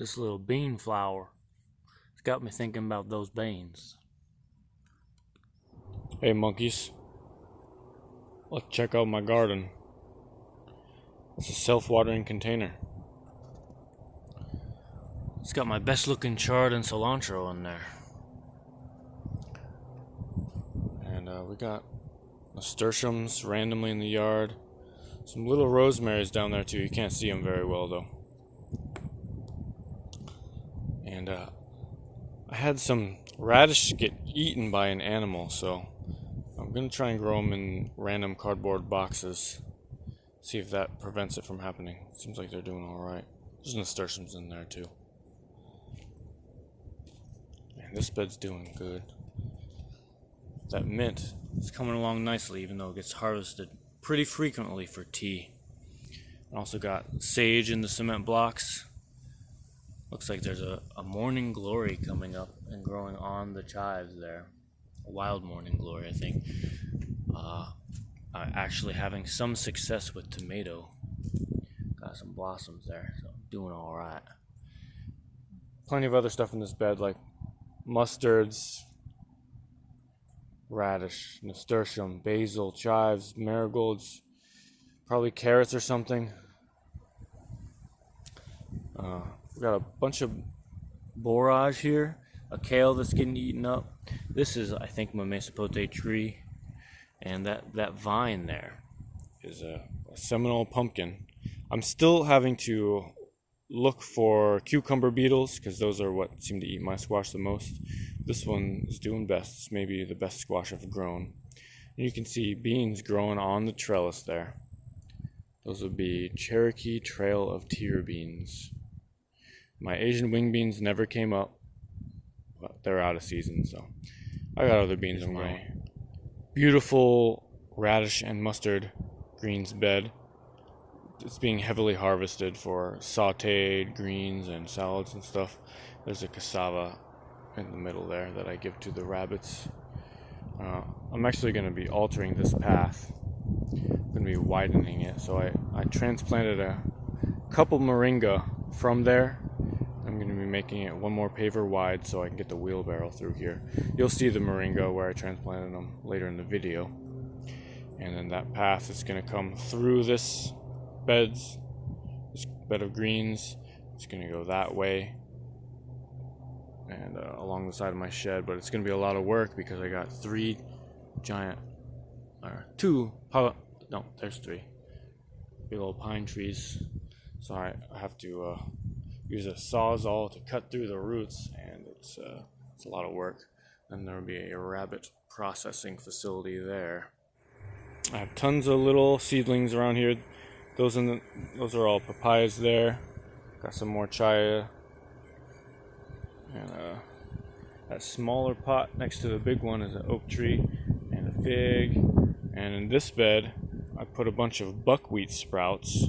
This little bean flower. It's got me thinking about those beans. Hey monkeys, let's check out my garden. It's a self-watering container. It's got my best looking chard and cilantro in there. And we got nasturtiums randomly in the yard. Some little rosemaries down there too. You can't see them very well though. And I had some radish get eaten by an animal, so I'm gonna try and grow them in random cardboard boxes. See if that prevents it from happening. Seems like they're doing alright. There's nasturtiums in there too. Man, this bed's doing good. That mint is coming along nicely, even though it gets harvested pretty frequently for tea. I also got sage in the cement blocks. Looks like there's a morning glory coming up and growing on the chives there. A wild morning glory, I think. Actually having some success with tomato. Got some blossoms there, so doing alright. Plenty of other stuff in this bed like mustards, radish, nasturtium, basil, chives, marigolds, probably carrots or something. We got a bunch of borage here, a kale that's getting eaten up. This is, I think, my mesopote tree, and that vine there is a Seminole pumpkin. I'm still having to look for cucumber beetles because those are what seem to eat my squash the most. This one is doing best. It's maybe the best squash I've grown. And you can see beans growing on the trellis there. Those would be Cherokee Trail of Tear beans. My Asian wing beans never came up, but they're out of season, so I got other beans in my beautiful radish and mustard greens bed. It's being heavily harvested for sauteed greens and salads and stuff. There's a cassava in the middle there that I give to the rabbits. I'm actually going to be altering this path. I'm going to be widening it. So I transplanted a couple moringa from there. I'm going to be making it one more paver wide so I can get the wheelbarrow through here. You'll see the moringa where I transplanted them later in the video. And then that path is going to come through this bed of greens. It's going to go that way and along the side of my shed, but it's going to be a lot of work because I got three big old pine trees, so I have to use a sawzall to cut through the roots, and it's a lot of work. And there will be a rabbit processing facility there. I have tons of little seedlings around here. Those are all papayas there. Got some more chaya. And that smaller pot next to the big one is an oak tree and a fig. And in this bed, I put a bunch of buckwheat sprouts.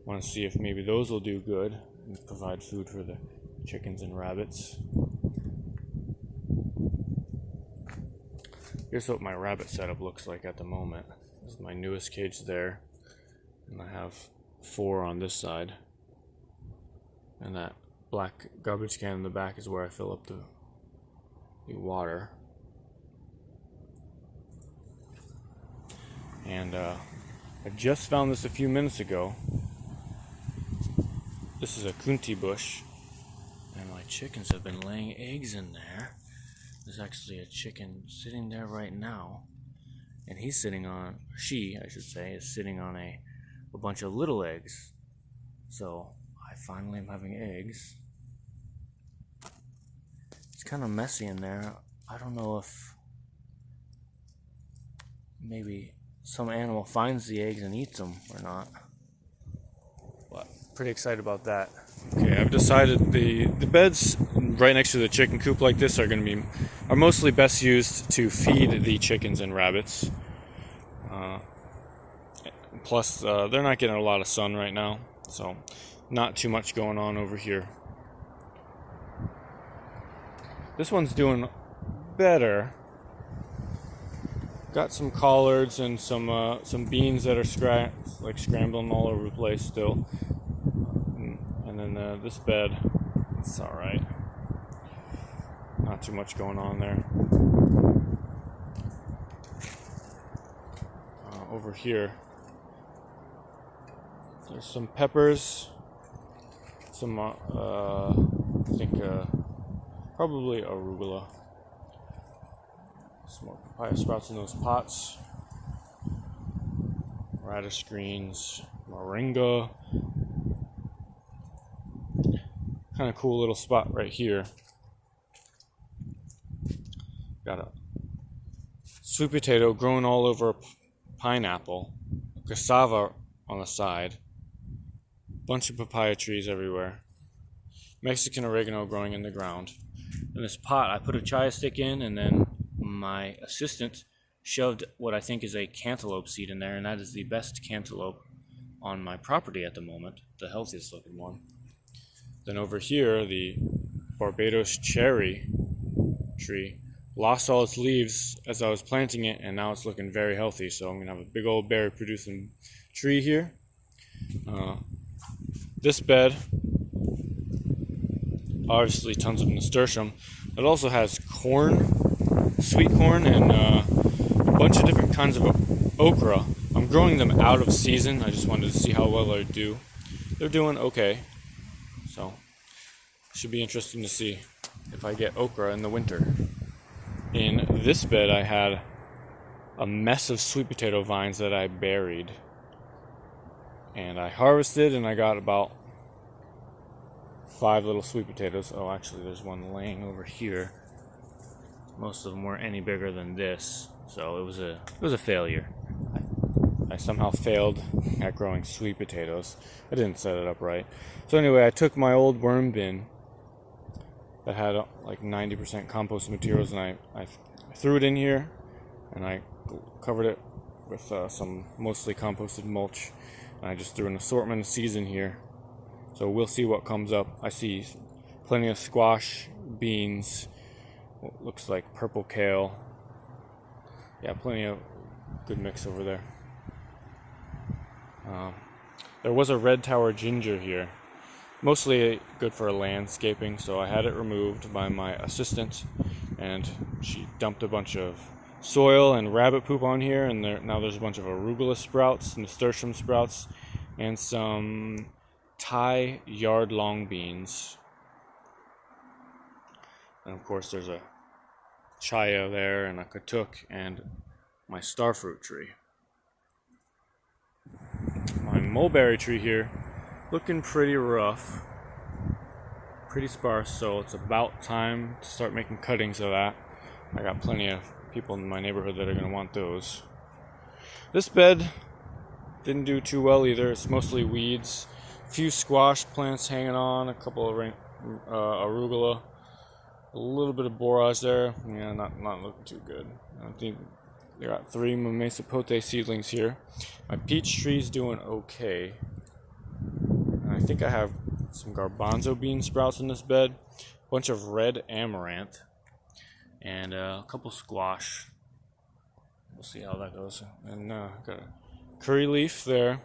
Want to see if maybe those will do good and provide food for the chickens and rabbits. Here's what my rabbit setup looks like at the moment. This is my newest cage there. And I have 4 on this side. And that black garbage can in the back is where I fill up the water. And I just found this a few minutes ago. This is a kunti bush. And my chickens have been laying eggs in there. There's actually a chicken sitting there right now. And he's sitting on, she, I should say, is sitting on a bunch of little eggs. So I finally am having eggs. It's kind of messy in there. I don't know if maybe some animal finds the eggs and eats them or not. But pretty excited about that. Okay, I've decided the beds right next to the chicken coop like this are mostly best used to feed the chickens and rabbits. Plus, they're not getting a lot of sun right now, so not too much going on over here. This one's doing better. Got some collards and some beans that are scrambling all over the place still. And then this bed It's alright. Not too much going on there. Over here, there's some peppers, some, I think, probably arugula. Some more papaya sprouts in those pots. Radish greens, moringa. Kind of cool little spot right here. Got a sweet potato growing all over a pineapple, cassava on the side, bunch of papaya trees everywhere, Mexican oregano growing in the ground. In this pot, I put a chia stick in, and then my assistant shoved what I think is a cantaloupe seed in there, and that is the best cantaloupe on my property at the moment, the healthiest looking one. Then over here, the Barbados cherry tree lost all its leaves as I was planting it, and now it's looking very healthy. So I'm gonna have a big old berry producing tree here. This bed, obviously tons of nasturtium. It also has corn, sweet corn, and a bunch of different kinds of okra. I'm growing them out of season. I just wanted to see how well they do. They're doing okay. So should be interesting to see if I get okra in the winter. In this bed, I had a mess of sweet potato vines that I buried. And I harvested, and I got about 5 little sweet potatoes. Oh, actually, there's one laying over here. Most of them weren't any bigger than this, so it was a failure. I somehow failed at growing sweet potatoes. I didn't set it up right. So anyway, I took my old worm bin that had like 90% compost materials, and I threw it in here, and I covered it with some mostly composted mulch, and I just threw an assortment of seeds in here. So we'll see what comes up. I see plenty of squash, beans, what looks like purple kale. Yeah, plenty of good mix over there. There was a red tower ginger here. Mostly good for landscaping, so I had it removed by my assistant, and she dumped a bunch of soil and rabbit poop on here, and now there's a bunch of arugula sprouts, nasturtium sprouts, and some Thai yard long beans. And of course there's a chia there, and a katuk, and my starfruit tree. My mulberry tree here, looking pretty rough, pretty sparse, so it's about time to start making cuttings of that. I got plenty of people in my neighborhood that are going to want those. This bed didn't do too well either. It's mostly weeds, a few squash plants hanging on, a couple of arugula, a little bit of borage there. Yeah, not looking too good. I think I got 3 mamey sapote seedlings here. My peach tree's doing okay. And I think I have some garbanzo bean sprouts in this bed, a bunch of red amaranth, and a couple squash. We'll see how that goes. And got a curry leaf there.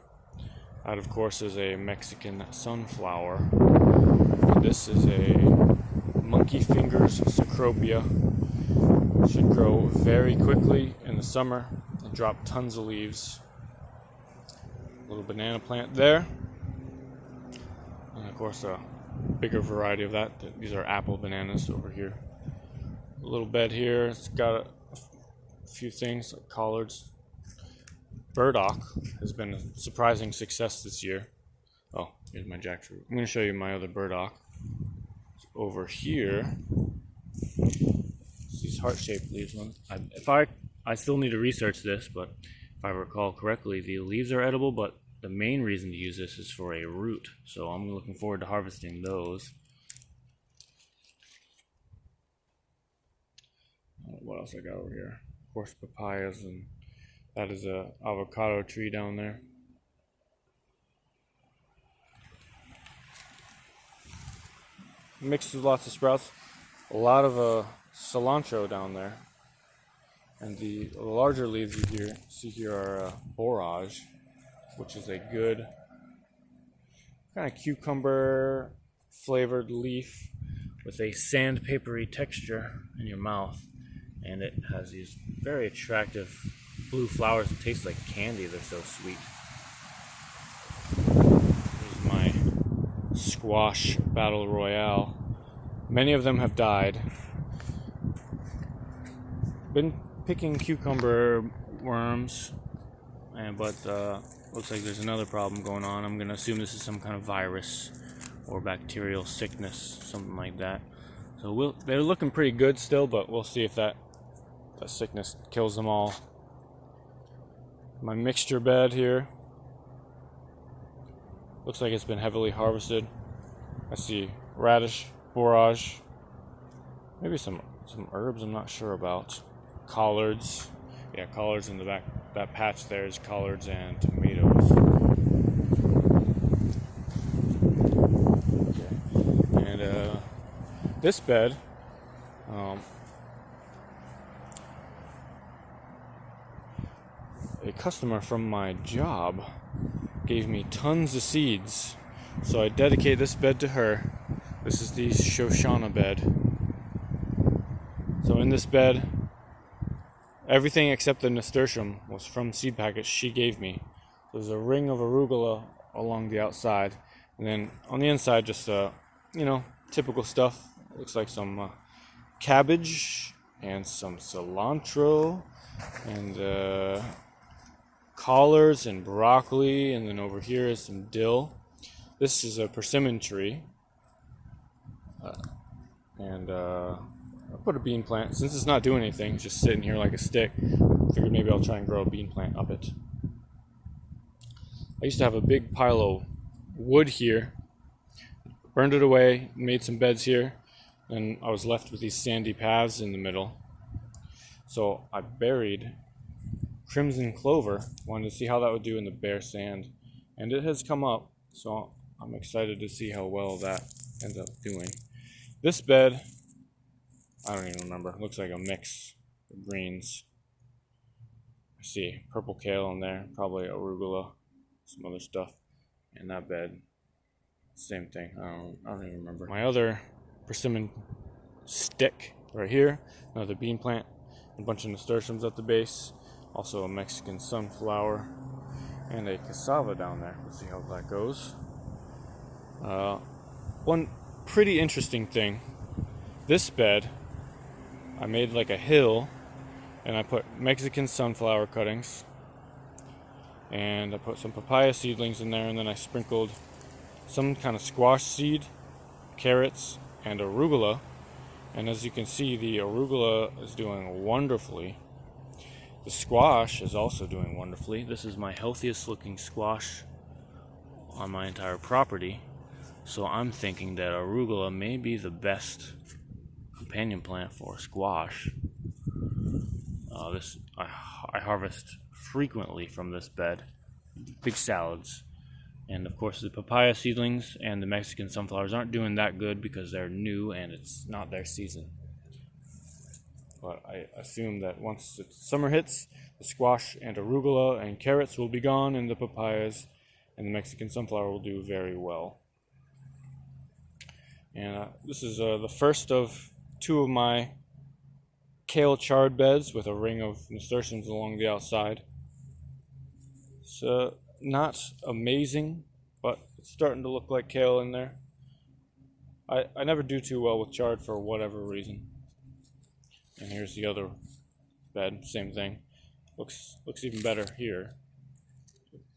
That, of course, is a Mexican sunflower. And this is a monkey fingers cecropia. Should grow very quickly in the summer and drop tons of leaves. A little banana plant there. And of course a bigger variety of that. These are apple bananas over here. A little bed here. It's got a few things like collards. Burdock has been a surprising success this year. Oh, here's my jackfruit. I'm going to show you my other burdock. It's over here. These heart-shaped leaves. I still need to research this, but if I recall correctly, the leaves are edible, but the main reason to use this is for a root. So I'm looking forward to harvesting those. What else I got over here? Of course, papayas, and that is a avocado tree down there. Mixed with lots of sprouts. A lot of cilantro down there. And the larger leaves you see here are borage, which is a good kind of cucumber, flavored leaf with a sandpapery texture in your mouth, and it has these very attractive blue flowers that taste like candy. They're so sweet. Here's my squash battle royale. Many of them have died. Been picking cucumber worms, but looks like there's another problem going on. I'm gonna assume this is some kind of virus or bacterial sickness, something like that. So they're looking pretty good still, but we'll see if that sickness kills them all. My mixture bed here looks like it's been heavily harvested. I see radish, borage, maybe some herbs I'm not sure about. Collards. Yeah, collards in the back. That patch there is collards and tomatoes. Okay. And this bed, a customer from my job gave me tons of seeds, so I dedicate this bed to her. This is the Shoshana bed. So in this bed, everything except the nasturtium was from seed packets she gave me. There's a ring of arugula along the outside, and then on the inside, just typical stuff. Looks like some cabbage and some cilantro and collards and broccoli, and then over here is some dill. This is a persimmon tree, and I put a bean plant. Since it's not doing anything, it's just sitting here like a stick, I figured maybe I'll try and grow a bean plant up it. I used to have a big pile of wood here, burned it away, made some beds here, and I was left with these sandy paths in the middle. So I buried crimson clover, wanted to see how that would do in the bare sand, and it has come up, so I'm excited to see how well that ends up doing. This bed, I don't even remember. It looks like a mix of greens. I see purple kale in there, probably arugula, some other stuff. And that bed, same thing. I don't even remember. My other persimmon stick right here, another bean plant, a bunch of nasturtiums at the base, also a Mexican sunflower, and a cassava down there. We'll see how that goes. One pretty interesting thing, this bed, I made like a hill, and I put Mexican sunflower cuttings, and I put some papaya seedlings in there, and then I sprinkled some kind of squash seed, carrots, and arugula. And as you can see, the arugula is doing wonderfully. The squash is also doing wonderfully. This is my healthiest looking squash on my entire property, so I'm thinking that arugula may be the best companion plant for squash. I harvest frequently from this bed, big salads, and of course the papaya seedlings and the Mexican sunflowers aren't doing that good because they're new and it's not their season. But I assume that once summer hits, the squash and arugula and carrots will be gone, and the papayas and the Mexican sunflower will do very well. And this is the first of two of my kale chard beds with a ring of nasturtiums along the outside. It's not amazing, but it's starting to look like kale in there. I never do too well with chard for whatever reason. And here's the other bed, same thing. Looks even better here.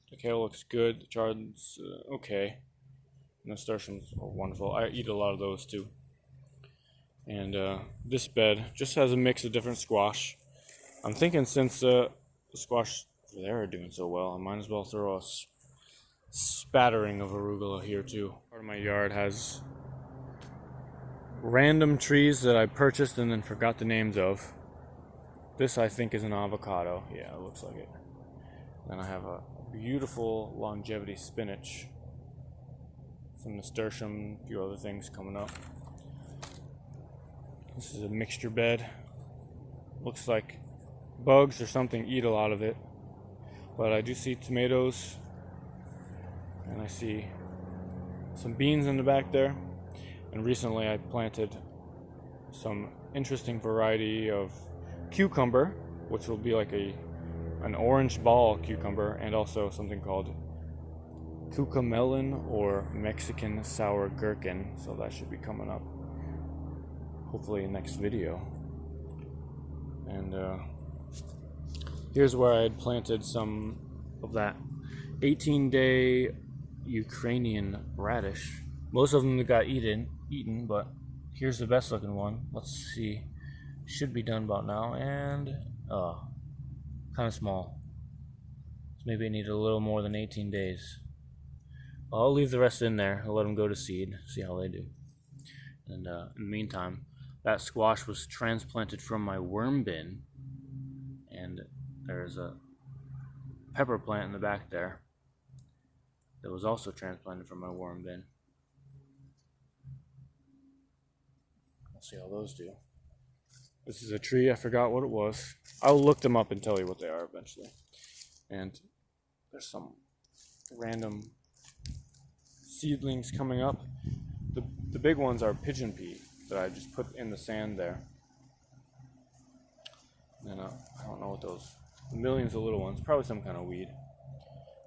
The kale looks good, the chard's okay. Nasturtiums are wonderful. I eat a lot of those too. And this bed just has a mix of different squash. I'm thinking since the squash over there are doing so well, I might as well throw a spattering of arugula here too. Part of my yard has random trees that I purchased and then forgot the names of. This I think is an avocado. Yeah, it looks like it. Then I have a beautiful longevity spinach, some nasturtium, a few other things coming up. This is a mixture bed. Looks like bugs or something eat a lot of it. But I do see tomatoes, and I see some beans in the back there. And recently I planted some interesting variety of cucumber, which will be like an orange ball cucumber, and also something called cucamelon or Mexican sour gherkin. So that should be coming up hopefully next video. And here's where I had planted some of that 18-day Ukrainian radish. Most of them got eaten, but here's the best looking one. Let's see. Should be done about now, and kind of small. So maybe I need a little more than 18 days. I'll leave the rest in there. I'll let them go to seed, see how they do. And in the meantime, that squash was transplanted from my worm bin, and there's a pepper plant in the back there that was also transplanted from my worm bin. We'll see how those do. This is a tree, I forgot what it was. I'll look them up and tell you what they are eventually. And there's some random seedlings coming up. The big ones are pigeon pea that I just put in the sand there. And I don't know what those, millions of little ones, probably some kind of weed.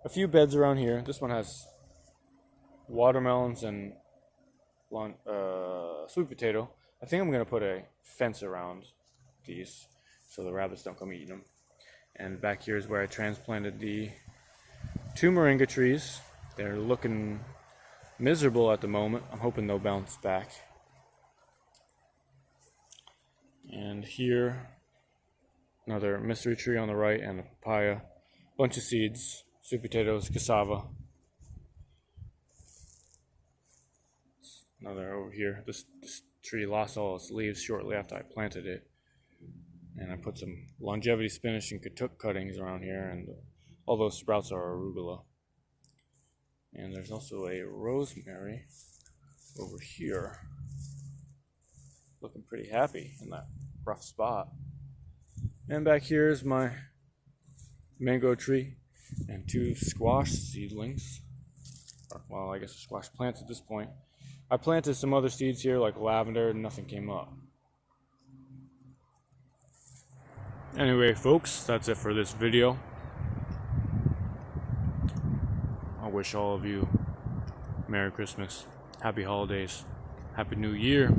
A few beds around here. This one has watermelons and sweet potato. I think I'm going to put a fence around these so the rabbits don't come eating them. And back here is where I transplanted the 2 moringa trees. They're looking miserable at the moment. I'm hoping they'll bounce back. And here, another mystery tree on the right and a papaya. Bunch of seeds, sweet potatoes, cassava. Another over here. This tree lost all its leaves shortly after I planted it. And I put some longevity spinach and katuk cuttings around here, and all those sprouts are arugula. And there's also a rosemary over here, looking pretty happy in that rough spot. And back here is my mango tree and 2 squash seedlings. Well, I guess a squash plants at this point. I planted some other seeds here like lavender and nothing came up. Anyway, folks, that's it for this video. I wish all of you Merry Christmas, Happy Holidays, Happy New Year.